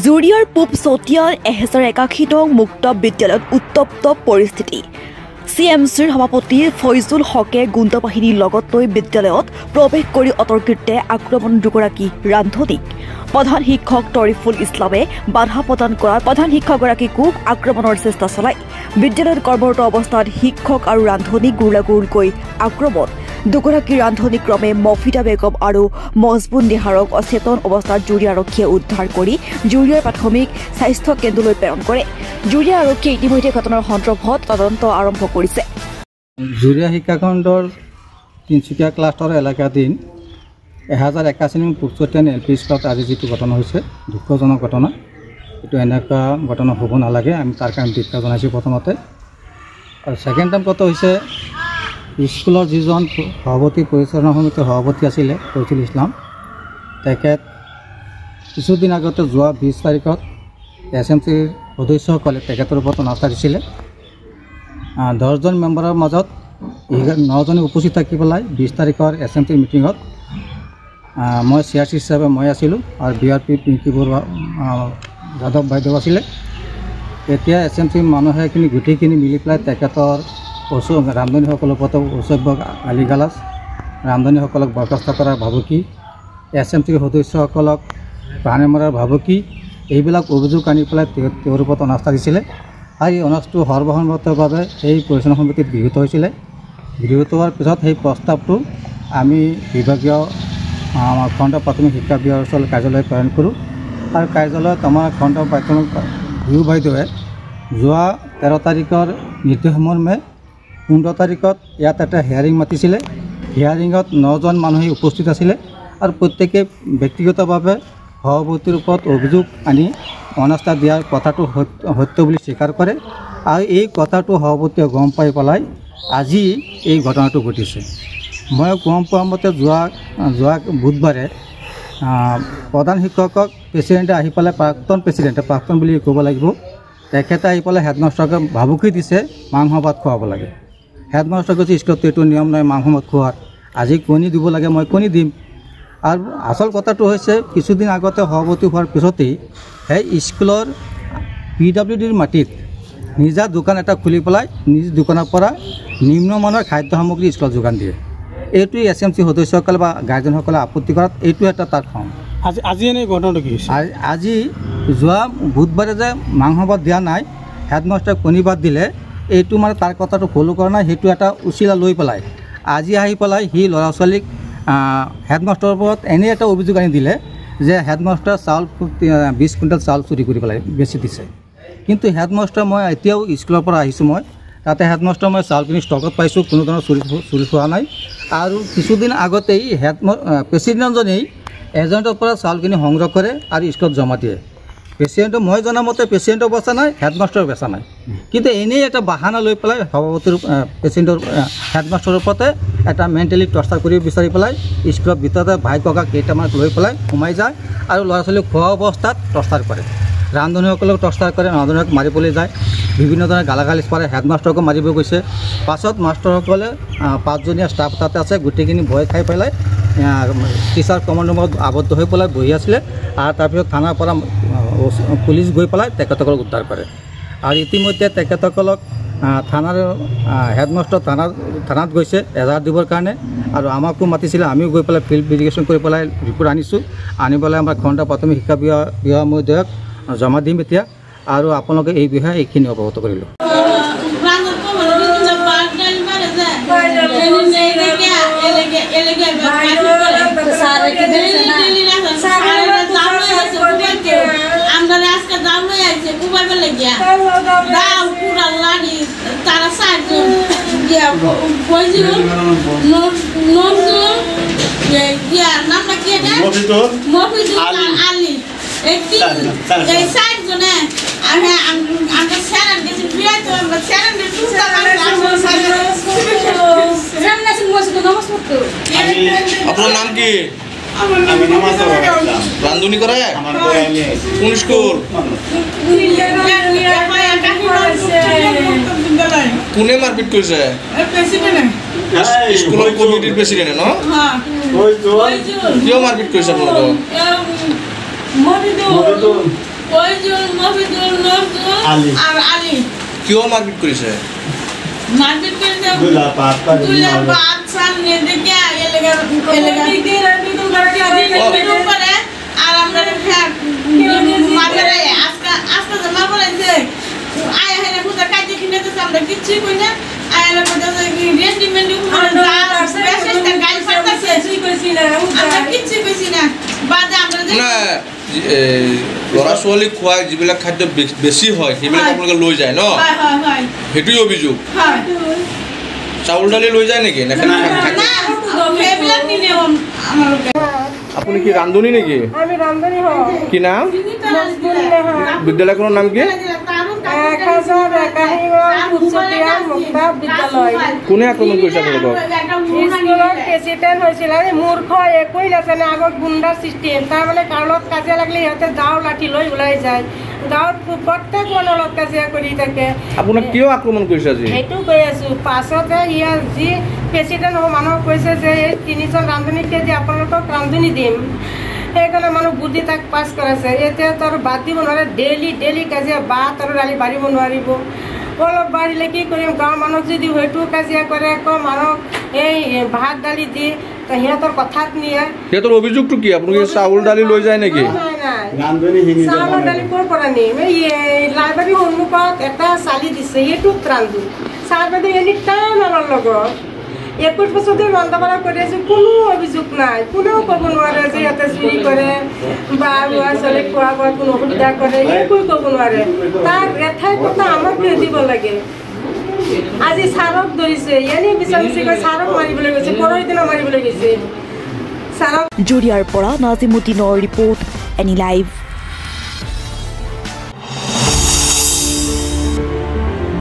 জুৰিয়াৰ পূব চতিয়াৰ 1081 নং মুক্ত বিদ্যালয়ত উত্তপ্ত পৰিস্থিতি। CMCৰ সভাপতি ফয়জুল হকে গুণ্ডা বাহিনীৰ লগত লৈ বিদ্যালয়ত প্ৰৱেশ কৰি অতৰ্কিতে আক্ৰমণ দুগৰাকী ৰান্ধনীক। প্ৰধান শিক্ষক তৰিফুল ইছলামে বাধা প্ৰদান কৰাত প্ৰধান শিক্ষকগৰাকীকো আক্ৰমণৰ চেষ্টা চলায়। বিদ্যালয়ত কৰ্মৰত অৱস্থাত শিক্ষক আৰু ৰান্ধনীক গুৰুলাগুৰুকৈ আক্ৰমণ। দুগৰাকী ৰান্ধনী ক্ৰমে মফিদা বেগম আৰু মজবুন নিহাৰক অচেতন অৱস্থাত জুৰিয়া আৰক্ষীয়ে উদ্ধাৰ কৰি জুৰিয়াৰ প্ৰাথমিক স্বাস্থ্য কেন্দ্ৰলৈ প্ৰেৰণ কৰে। জুৰিয়া আৰক্ষীয়ে ইতিমধ্যে ঘটনাৰ সন্দৰ্ভত তদন্ত আৰম্ভ কৰিছে। জুৰিয়া শিক্ষাখণ্ডৰ তিনিচুকীয়া ক্লাষ্টাৰ এলেকাধীন 1081 নং পুৰচতিয়ান LP স্কুলত আজি যিটো ঘটনা হৈছে দুঃখজনক ঘটনা। এইটো এনেকুৱা ঘটনা হ'ব নালাগে, আমি তাৰ কাৰণে দুঃখ জনাইছোঁ প্ৰথমতে। আৰু ছেকেণ্ড টাইম কথা হৈছে স্কুলৰ যিজন সভাপতি পৰিচালনা সমিতিৰ সভাপতি আছিলে ফয়জুল ইছলাম, তেখেত কিছুদিন আগতে যোৱা 20 তাৰিখত SMCৰ সদস্যসকলে তেখেতৰ ওপৰত অনাস্থা দিছিলে। 10জন মেম্বাৰৰ মাজত 9জনে উপস্থিত থাকি পেলাই 20 তাৰিখৰ SMCৰ মিটিঙত মই CRC হিচাপে মই আছিলোঁ আৰু BRP পিংকি বৰুৱা যাদৱ বাইদেউ আছিলে। এতিয়া SMCৰ মানুহেখিনি গোটেইখিনি মিলি পেলাই তেখেতৰ ৰান্ধনীসকলৰ ওপৰত অসভ্য গালিগালাজ, ৰান্ধনীসকলক বৰখাস্ত কৰাৰ ভাবুকি, SMCৰ সদস্যসকলক প্ৰাণে মৰাৰ ভাবুকি, এইবিলাক অভিযোগ আনি পেলাই তেওঁৰ ওপৰত অনাস্থা দিছিলে। আৰু এই অনাস্থা সৰ্বসন্মতভাৱে এই পৰিচালনা সমিতিত গৃহীত হৈছিলে। গৃহীত হোৱাৰ পিছত সেই প্ৰস্তাৱটো আমি বিভাগীয় আমাৰ খণ্ড প্ৰাথমিক শিক্ষা বিভাগৰ ওচৰলৈ কাৰ্যালয় প্ৰেৰণ কৰোঁ। আৰু কাৰ্যালয়ত আমাৰ খণ্ড প্ৰাথমিক বিহু বাইদেৱে যোৱা 13 তাৰিখৰ নিৰ্দেশ মৰ্মে 15 তাৰিখত ইয়াত এটা হিয়াৰিং মাতিছিলে। হিয়াৰিঙত 9জন মানুহে উপস্থিত আছিলে আৰু প্ৰত্যেকে ব্যক্তিগতভাৱে সভাপতিৰ ওপৰত অভিযোগ আনি অনাস্থা দিয়াৰ কথাটো সত্য বুলি স্বীকাৰ কৰে। আৰু এই কথাটো সভাপতিয়ে গম পাই পেলাই আজি এই ঘটনাটো ঘটিছে। মই গম পোৱা মতে যোৱা বুধবাৰে প্ৰধান শিক্ষকক প্ৰেচিডেণ্টে আহি পেলাই প্ৰাক্তন বুলি ক'ব লাগিব, তেখেতে আহি পেলাই হেডমাষ্টাৰক ভাবুকি দিছে মাংস ভাত খুৱাব লাগে। হেডমাষ্টাৰ কৈছে স্কুলত এইটো নিয়ম নহয় মাংস ভাত খোৱাৰ, আজি কণী দিব লাগে মই কণী দিম। আৰু আচল কথাটো হৈছে কিছুদিন আগতে সভাপতি হোৱাৰ পিছতেই সেই স্কুলৰ PWDৰ মাটিত নিজা দোকান এটা খুলি পেলাই নিজ দোকানৰ পৰা নিম্নমানৰ খাদ্য সামগ্ৰী স্কুলত যোগান দিয়ে। এইটোৱে SMC সদস্যসকলে বা গাৰ্জেনসকলে আপত্তি কৰাত এইটো এটা তাৰ খং। আজি এনেই ঘটনাটো কি হৈছে? আজি যোৱা বুধবাৰে যে মাংস ভাত দিয়া নাই, হেডমাষ্টাৰ কণী ভাত দিলে, এইটো মানে তাৰ কথাটো ফ'ল' কৰা নাই, সেইটো এটা উচিলা লৈ পেলাই আজি আহি পেলাই সি ল'ৰা ছোৱালীক হেডমাষ্টাৰৰ ওপৰত এনে এটা অভিযোগ আনি দিলে যে হেডমাষ্টাৰ চাউল 20 কুইণ্টেল চাউল চুৰি কৰি পেলাই বেছি দিছে। কিন্তু হেডমাষ্টাৰ মই এতিয়াও স্কুলৰ পৰা আহিছোঁ, মই তাতে হেডমাষ্টাৰ মই চাউলখিনি ষ্টকত পাইছোঁ, কোনো ধৰণৰ চুৰি হোৱা নাই। আৰু কিছুদিন আগতেই প্ৰেচিডেণ্টজনেই এজেণ্টৰ পৰা চাউলখিনি সংগ্ৰহ কৰে আৰু স্কুলত জমা দিয়ে। প্ৰেচিডেণ্টৰ মই জনামতে প্ৰেচিডেণ্টৰ বেচা নাই, হেডমাষ্টাৰৰ বেচা নাই। কিন্তু এনেই এটা বাহানা লৈ পেলাই সভাপতিৰ প্ৰেচিডেণ্টৰ হেডমাষ্টাৰৰ ওপৰতে এটা মেণ্টেলি টৰ্চাৰ কৰিব বিচাৰি পেলাই স্কুলৰ ভিতৰতে ভাই ককাক কেইটামান লৈ পেলাই সোমাই যায় আৰু ল'ৰা ছোৱালীক খোৱা অৱস্থাত টৰ্চাৰ কৰে। ৰান্ধনীসকলক টৰ্চাৰ কৰে, ৰান্ধনীক মাৰিবলৈ যায়, বিভিন্ন ধৰণে গালাগালিজ পাৰে, হেডমাষ্টাৰকো মাৰিব গৈছে। পাছত মাষ্টৰসকলে 5জনীয়া ষ্টাফ তাতে আছে, গোটেইখিনি ভয় খাই পেলাই টিচাৰ কমন ৰুমত আবদ্ধ হৈ পেলাই বহি আছিলে। আৰু তাৰপিছত থানাৰ পৰা পুলিচ গৈ পেলাই তেখেতসকলক উদ্ধাৰ কৰে। আৰু ইতিমধ্যে তেখেতসকলক থানাৰ হেডমাষ্টাৰ থানাত গৈছে এজাহাৰ দিবৰ কাৰণে, আৰু আমাকো মাতিছিলে, আমিও গৈ পেলাই ফিল্ড ভেৰিফিকেশ্যন কৰি পেলাই ৰিপৰ্ট আনিছোঁ। আনি পেলাই আমাৰ খণ্ড প্ৰাথমিক শিক্ষা বিভাগ মহোদয়ক জমা দিম এতিয়া। আৰু আপোনালোকে এই বিষয়ে এইখিনি অৱগত কৰিলোঁ। আপনার নাম কি? রান্ধুনি করে কোন স্কুল? কোনে মারপিট করেছে? স্কুলের কমিটির প্রেসিডেন্ট না? কিয় মারপিট করেছে আপনার? ফয়জুল মফিদুল নজরুল আর আলী কিয় মারপিট কৰিছে মারপিট করেছে দুলা পাত সামনে দেখে এলাকা বিদুল করে আর আমরা মারবে আজকে জমা বলেছে আয় হেরে খুদা কাজে কিনেতে আমরা কিচ্ছু কই না আয় না কথা রেন্ডিমেন্ট আমরা কিচ্ছু কইছি না বাদে আমরা না ল'ৰা ছোৱালী খোৱা যিবিলাক খাদ্য বেছি হয় সেইবিলাক আপোনালোকে লৈ যায় ন সেইটোৱেই অভিযোগ চাউল দালি লৈ যায় নেকি আপুনি কি ৰান্ধনী নেকি আমি ৰান্ধনী হওঁ কি নাম বিদ্যালয়খনৰ নাম কি কোনে আক্ৰমণ কৰিছে আপোনালোকক স্কুলৰ প্ৰেচিডেণ্ট হৈছিল মূৰ্খ একোৱেই নাজানে আগত গুণ্ডাৰ চিষ্টেম তাৰমানে কাৰোলগত কাজিয়া লাগিলে সিহঁতে দাও লাঠি লৈ ওলাই যায় গাঁৱত প্ৰত্যেক মানুহৰ লগত কাজিয়া কৰি থাকে আপোনাক কিয় আক্ৰমণ কৰিছে আজি সেইটো কৈ আছো পাছতে ইয়াৰ যি প্ৰেচিডেণ্ট হ'ব মানুহক কৈছে যে এই তিনিজন ৰান্ধনীকে যে আপোনালোকক ৰান্ধনী দিম সেইকাৰণে মানুহ বুদ্ধি তাক পাছ কৰাইছে এতিয়া তাৰ বাদ দিব নোৱাৰে ডেইলি কাজিয়া ভাত আৰু দালি বাঢ়িব নোৱাৰিব অলপ বাঢ়িলে কি কৰিম গাঁৱৰ মানুহক যদি হয়তো কাজিয়া কৰে আকৌ মানুহক এই ভাত দালি দি সিহঁতৰ কথাত নিয়ে সিহঁতৰ অভিযোগটো কি আপোনালোকে চাউল দালি লৈ যায় নেকি চাউলৰ দালি ক'ৰ পৰা নিম এই লাইব্ৰেৰীৰ সন্মুখত এটা চালি দিছে সেইটোত ৰান্ধো চাহ বাইদেউ এনি টাইম আমাৰ লগত 21 বছৰ ধৰি ৰন্ধা বঢ়া কৰি আছো কোনো অভিযোগ নাই কোনেও ক'ব নোৱাৰে যে ইয়াতে চুৰি কৰে বা ল'ৰা ছোৱালীক খোৱা বোৱাত কোনো অসুবিধা কৰে একো ক'ব নোৱাৰে তাৰ এঠাই কথা আমাক দিব লাগে আজি ছাৰক ধৰিছে এনেই বিচাৰিছে ছাৰক মাৰিবলৈ গৈছে পৰহি দিনা মাৰিবলৈ গৈছে ছাৰক জুৰিয়াৰ পৰা নাজিমুদ্দিনৰ ৰিপৰ্ট এনি লাইভ